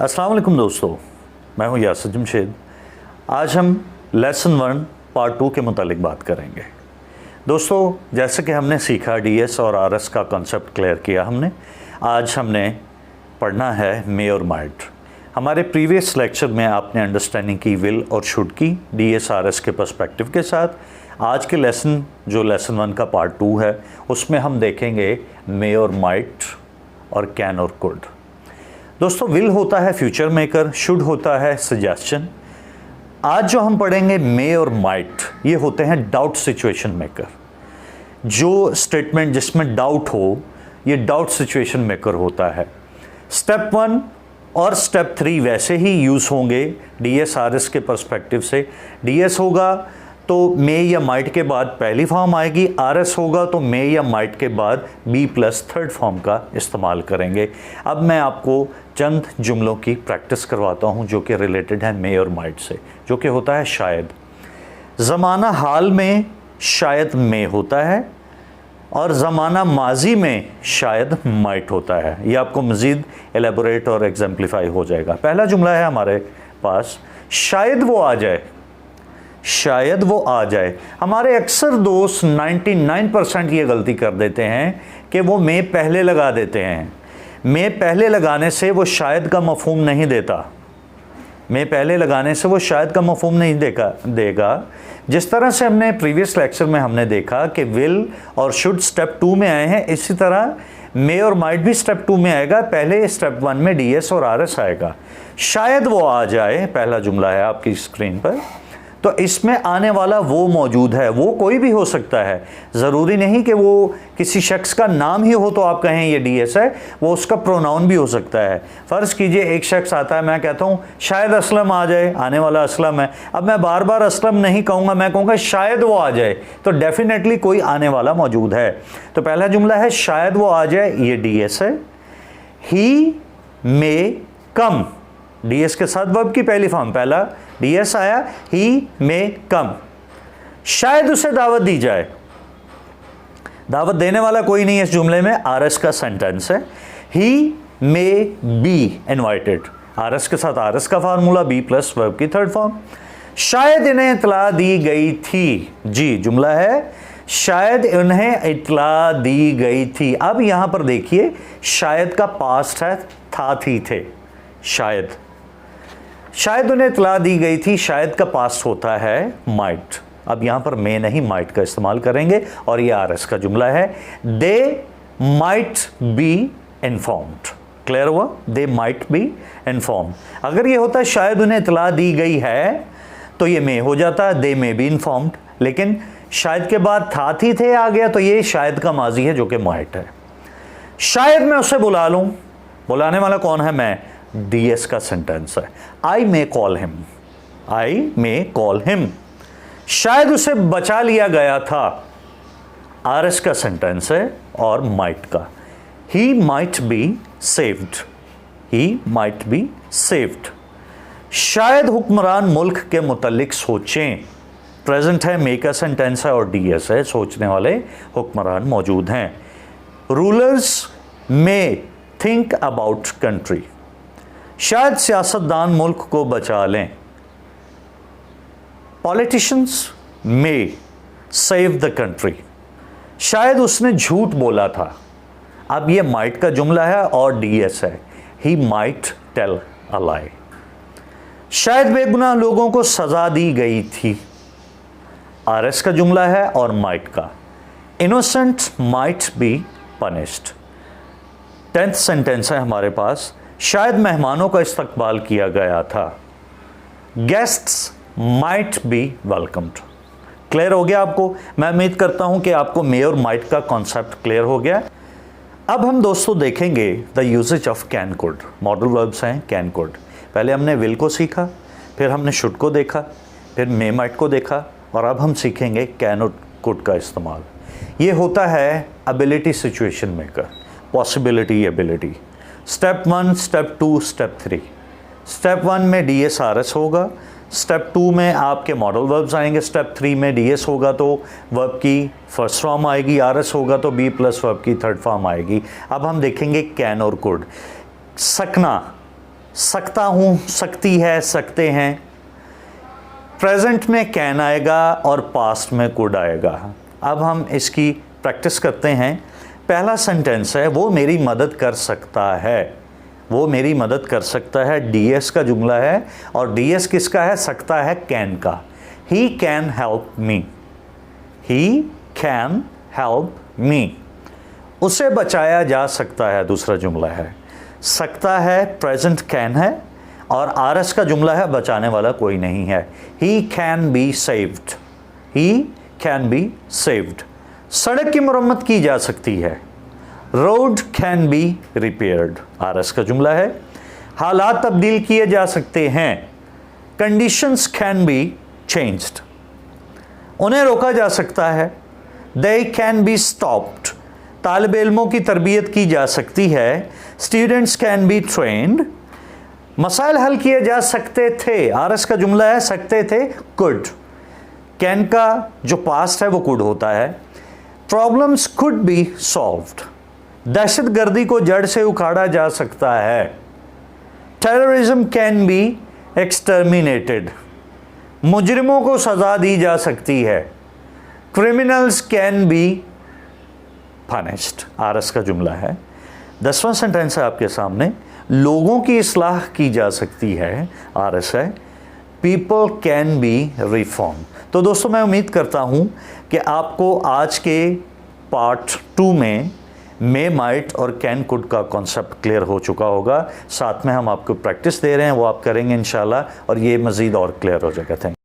अस्सलाम वालेकुम दोस्तों, मैं हूं यासिर जमशेद। आज हम लेसन 1 पार्ट 2 के मुतालिक बात करेंगे। दोस्तों, जैसे कि हमने सीखा डीएस और आरएस का कॉन्सेप्ट क्लियर किया आज हमने पढ़ना है मे और माइट। हमारे प्रीवियस लेक्चर में आपने अंडरस्टैंडिंग की विल और शुड की डीएस आरएस के पर्सपेक्टिव के साथ। आज के लेसन जो लेसन 1 का पार्ट 2 है उसमें हम देखेंगे मे और माइट और कैन और कुड। दोस्तों, विल होता है फ्यूचर मेकर, शुड होता है सजेशन। आज जो हम पढ़ेंगे मे और माइट, ये होते हैं डाउट सिचुएशन मेकर। जो स्टेटमेंट जिसमें डाउट हो, ये डाउट सिचुएशन मेकर होता है। स्टेप 1 और स्टेप 3 वैसे ही यूज़ होंगे डीएस आरएस के पर्सपेक्टिव से। डीएस होगा तो मे या माइट के बाद पहली फॉर्म आएगी, आरएस होगा तो मे या माइट के बाद बी प्लस थर्ड फॉर्म का इस्तेमाल करेंगे। अब मैं आपको चंद जुमलों की प्रैक्टिस करवाता हूं जो कि रिलेटेड है मे और माइट से, जो कि होता है शायद। ज़माना हाल में शायद मे होता है और ज़माना माजी में शायद माइट होता है। ये आपको मज़ीद एलेबोरेट और एग्जाम्प्लीफाई हो जाएगा। पहला जुमला है हमारे पास, शायद वो आ जाए। शायद वो आ जाए। हमारे अक्सर दोस्त 99% ये गलती कर देते हैं कि वो मे पहले लगा देते हैं। मे पहले लगाने से वो शायद का मफहूम नहीं देता। मे पहले लगाने से वो शायद का मफहूम नहीं देगा। जिस तरह से हमने प्रीवियस लेक्चर में हमने देखा कि विल और शुड स्टेप 2 में आए हैं, इसी तरह मे और माइट भी स्टेप 2 में आएगा। पहले स्टेप 1 में डीएस और आरएस आएगा। शायद वो आ जाए, पहला जुमला है आपकी स्क्रीन पर। तो इसमें आने वाला वो मौजूद है, वो कोई भी हो सकता है। ज़रूरी नहीं कि वो किसी शख्स का नाम ही हो तो आप कहें ये डीएस है, वो उसका प्रोनाउन भी हो सकता है। फ़र्ज़ कीजिए एक शख्स आता है, मैं कहता हूँ शायद असलम आ जाए, आने वाला असलम है। अब मैं बार बार असलम नहीं कहूँगा, मैं कहूँगा शायद वो आ जाए, तो डेफिनेटली कोई आने वाला मौजूद है। तो पहला जुमला है शायद वो आ जाए, ये डीएस है। ही मे कम, डीएस के साथ वर्ब की पहली फॉर्म, पहला डीएस आया, ही मे कम। शायद उसे दावत दी जाए। दावत देने वाला कोई नहीं है इस जुमले में, आरएस का सेंटेंस है। ही मे बी इनवाइटेड, आरएस के साथ आरएस का फार्मूला, बी प्लस वर्ब की थर्ड फॉर्म। शायद इन्हें इतला दी गई थी, जी जुमला है शायद इन्हें इतला दी गई थी। अब यहां पर देखिए शायद का पास्ट है, था थी थे। शायद उन्हें इतला दी गई थी, शायद का पास्ट होता है माइट। अब यहां पर मे नहीं माइट का इस्तेमाल करेंगे और ये आरएस का जुमला है। They might be informed, clear हुआ? They might be informed. अगर ये होता है शायद उन्हें इतला दी गई है तो ये मे हो जाता है, दे मे बी इन्फॉर्म्ड। लेकिन शायद के बाद था थी थे आ गया तो ये शायद का माजी है जो कि माइट है। शायद मैं उसे बुला लूं, बुलाने वाला कौन है? मैं, डीएस का सेंटेंस है। आई मे कॉल हिम, आई मे कॉल हिम। शायद उसे बचा लिया गया था, आरएस का सेंटेंस है और माइट का। He might be saved, he might be saved. शायद हुक्मरान मुल्क के मुतल्लिक सोचें, प्रेजेंट है, मे का सेंटेंस है और डीएस है, सोचने वाले हुक्मरान मौजूद हैं। Rulers may think about country, शायद सियासतदान मुल्क को बचा लें। Politicians may save the country, शायद उसने झूठ बोला था। अब ये माइट का जुमला है और डीएस है, ही माइट टेल अ लाई। शायद बेगुनाह लोगों को सजा दी गई थी, आरएस का जुमला है और माइट का। Innocent might be punished. 10th sentence है हमारे पास, शायद मेहमानों का इस्तकबाल किया गया था। Guests might be welcomed. Clear हो गया आपको? मैं उम्मीद करता हूं कि आपको मे और माइट का कॉन्सेप्ट क्लियर हो गया। अब हम दोस्तों देखेंगे the uses of can could. Modal verbs हैं कैन कुड। पहले हमने विल को सीखा, फिर हमने शुड को देखा, फिर मे माइट को देखा और अब हम सीखेंगे कैन और कुड का इस्तेमाल। ये होता है ability situation maker, possibility ability. Step 1, step 2, step 3। Step 1 में डीएस आरएस होगा, स्टेप 2 में आपके मॉडल वर्ब्स आएंगे, स्टेप 3 में डीएस होगा तो वर्ब की फर्स्ट फॉर्म आएगी, आरएस होगा तो बी प्लस वर्ब की थर्ड फॉर्म आएगी। अब हम देखेंगे कैन और कुड। सकना, सकता हूँ, सकती है, सकते हैं। प्रेजेंट में कैन आएगा और पास्ट में कुड आएगा। अब हम इसकी प्रैक्टिस करते हैं। पहला सेंटेंस है वो मेरी मदद कर सकता है, वो मेरी मदद कर सकता है, डीएस का जुमला है और डीएस किसका है? सकता है, कैन का। He can help me, he can help me. उसे बचाया जा सकता है, दूसरा जुमला है। सकता है प्रेजेंट कैन है और आरएस का जुमला है, बचाने वाला कोई नहीं है। He can be saved, he can be saved. सड़क की मरम्मत की जा सकती है, road can be repaired, RS का जुमला है। हालात तब्दील किए जा सकते हैं, कंडीशंस कैन बी चेंज्ड। उन्हें रोका जा सकता है, दे कैन बी स्टॉप्ड। तालिब इल्मों की तरबियत की जा सकती है, स्टूडेंट्स कैन बी ट्रेंड। मसाइल हल किए जा सकते थे, आरएस का जुमला है, सकते थे, कुड। कैन का जो पास्ट है वो कुड होता है। Problems could be solved. दहशतगर्दी को जड़ से उखाड़ा जा सकता है, टेररिज्म कैन बी एक्सटर्मिनेटेड। मुजरिमों को सजा दी जा सकती है, criminals can be punished, RS का जुमला है। 10वां सेंटेंस है आपके सामने, लोगों की इस्लाह की जा सकती है, आरएस है। People can be reform. तो दोस्तों मैं उम्मीद करता हूँ कि आपको आज के पार्ट 2 में मे, माइट और कैन, कुड का कॉन्सेप्ट क्लियर हो चुका होगा। साथ में हम आपको प्रैक्टिस दे रहे हैं, वो आप करेंगे इंशाल्लाह और ये मज़ीद और क्लियर हो जाएगा। Thank you.